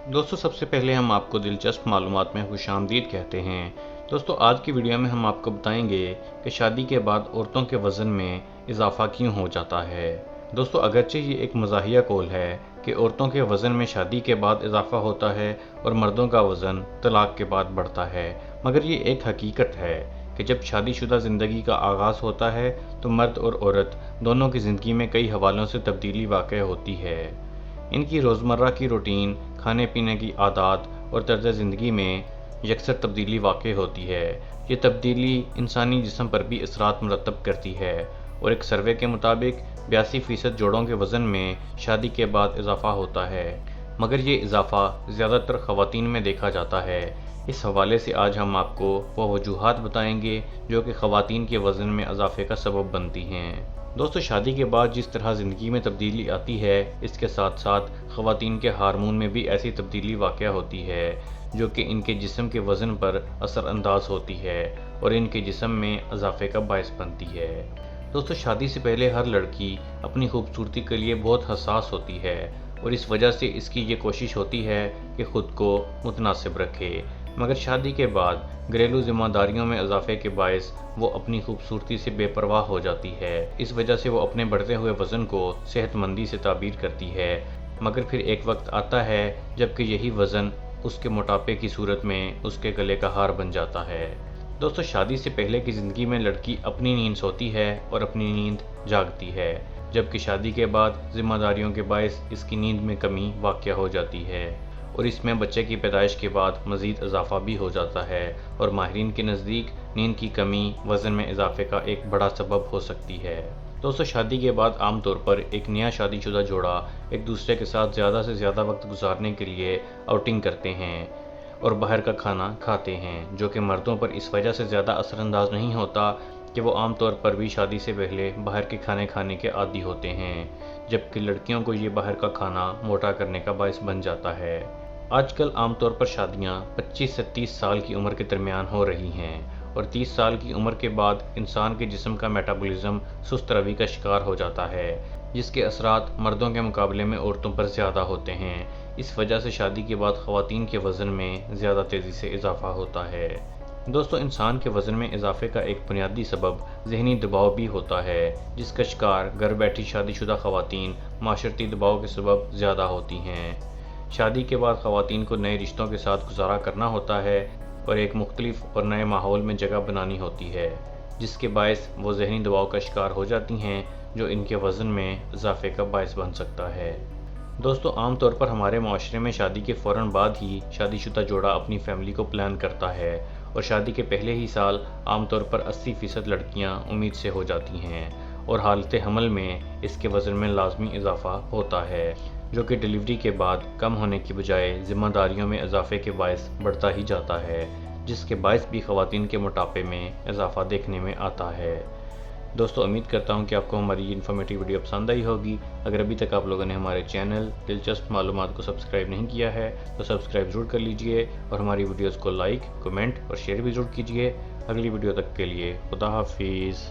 दोस्तों सबसे पहले हम आपको दिलचस्प मालूमात में खुशामदीद कहते हैं। दोस्तों आज की वीडियो में हम आपको बताएंगे कि शादी के बाद औरतों के वज़न में इजाफ़ा क्यों हो जाता है। दोस्तों अगरचे ये एक मज़ाहिया कौल है कि औरतों के वज़न में शादी के बाद इजाफ़ा होता है और मर्दों का वज़न तलाक़ के बाद बढ़ता है, मगर ये एक हकीकत है कि जब शादीशुदा ज़िंदगी का आगाज़ होता है तो मर्द और औरत दोनों की ज़िंदगी में कई हवालों से तब्दीली वाक़ होती है। इनकी रोज़मर्रा की रूटीन, खाने पीने की आदत और तर्ज़ ज़िंदगी में यकसर तब्दीली वाक़ होती है। ये तब्दीली इंसानी जिस्म पर भी असरात मुरतब करती है और एक सर्वे के मुताबिक 82% जोड़ों के वज़न में शादी के बाद इजाफ़ा होता है, मगर ये इजाफ़ा ज़्यादातर ख़वातीन में देखा जाता है। इस हवाले से आज हम आपको वो वजूहात बताएंगे जो कि ख़वातीन के वज़न में इजाफ़े का सबब बनती हैं। दोस्तों शादी के बाद जिस तरह ज़िंदगी में तब्दीली आती है, इसके साथ साथ ख़वातीन के हार्मोन में भी ऐसी तब्दीली वाक़या होती है जो कि इनके जिस्म के वज़न पर असरअंदाज होती है और इनके जिस्म में इजाफ़े का बायस बनती है। दोस्तों शादी से पहले हर लड़की अपनी खूबसूरती के लिए बहुत हसास होती है और इस वजह से इसकी ये कोशिश होती है कि ख़ुद को मुतनासिब रखे, मगर शादी के बाद घरेलू ज़िम्मेदारियों में इजाफ़े के बायस वो अपनी खूबसूरती से बेपरवाह हो जाती है। इस वजह से वो अपने बढ़ते हुए वज़न को सेहतमंदी से ताबीर करती है, मगर फिर एक वक्त आता है जबकि यही वज़न उसके मोटापे की सूरत में उसके गले का हार बन जाता है। दोस्तों शादी से पहले की ज़िंदगी में लड़की अपनी नींद सोती है और अपनी नींद जागती है, जबकि शादी के बाद ज़िम्मेदारियों के बायस इसकी नींद में कमी वाक़या हो जाती है और इसमें बच्चे की पैदाइश के बाद मज़ीद इजाफ़ा भी हो जाता है और माहिरीन के नज़दीक नींद की कमी वज़न में इजाफ़े का एक बड़ा सबब हो सकती है। दोस्तों शादी के बाद आम तौर पर एक नया शादीशुदा जोड़ा एक दूसरे के साथ ज़्यादा से ज़्यादा वक्त गुजारने के लिए आउटिंग करते हैं और बाहर का खाना खाते हैं, जो कि मर्दों पर इस वजह से ज़्यादा असरअंदाज नहीं होता कि वो आम तौर पर भी शादी से पहले बाहर के खाने खाने के आदी होते हैं, जबकि लड़कियों को ये बाहर का खाना मोटा करने का बायस बन जाता है। आजकल आमतौर पर शादियां 25 से 30 साल की उम्र के दरमियान हो रही हैं और 30 साल की उम्र के बाद इंसान के जिस्म का मेटाबॉलिज्म सुस्त रवि का शिकार हो जाता है, जिसके असरात मर्दों के मुकाबले में औरतों पर ज़्यादा होते हैं। इस वजह से शादी के बाद ख़वातीन के वज़न में ज़्यादा तेज़ी से इजाफ़ा होता है। दोस्तों इंसान के वज़न में इजाफ़े का एक बुनियादी सबब ज़हनी दबाव भी होता है, जिसका शिकार घर बैठी शादीशुदा ख़वातीन माशरती दबाव के सबब ज़्यादा होती हैं। शादी के बाद ख़वातीन को नए रिश्तों के साथ गुजारा करना होता है और एक मुख्तलिफ और नए माहौल में जगह बनानी होती है, जिसके बायस वो ज़हनी दबाव का शिकार हो जाती हैं जो इनके वज़न में इजाफ़े का बायस बन सकता है। दोस्तों आम तौर पर हमारे माशरे में शादी के फ़ौरन बाद ही शादीशुदा जोड़ा अपनी फ़ैमिली को प्लान करता है और शादी के पहले ही साल आम तौर पर 80% लड़कियां उम्मीद से हो जाती हैं और हालत हमल में इसके वज़न में लाजमी इजाफ़ा होता है, जो कि डिलीवरी के बाद कम होने की बजाय ज़िम्मेदारियों में इजाफ़े के बायस बढ़ता ही जाता है, जिसके बायस भी ख़वातीन के मोटापे में इजाफ़ा देखने में आता है। दोस्तों उम्मीद करता हूँ कि आपको हमारी इन्फॉर्मेटिव वीडियो पसंद आई होगी। अगर अभी तक आप लोगों ने हमारे चैनल दिलचस्प मालूमात को सब्सक्राइब नहीं किया है तो सब्सक्राइब ज़रूर कर लीजिए और हमारी वीडियोज़ को लाइक, कमेंट और शेयर भी ज़रूर कीजिए। अगली वीडियो तक के लिए खुदा हाफिज़।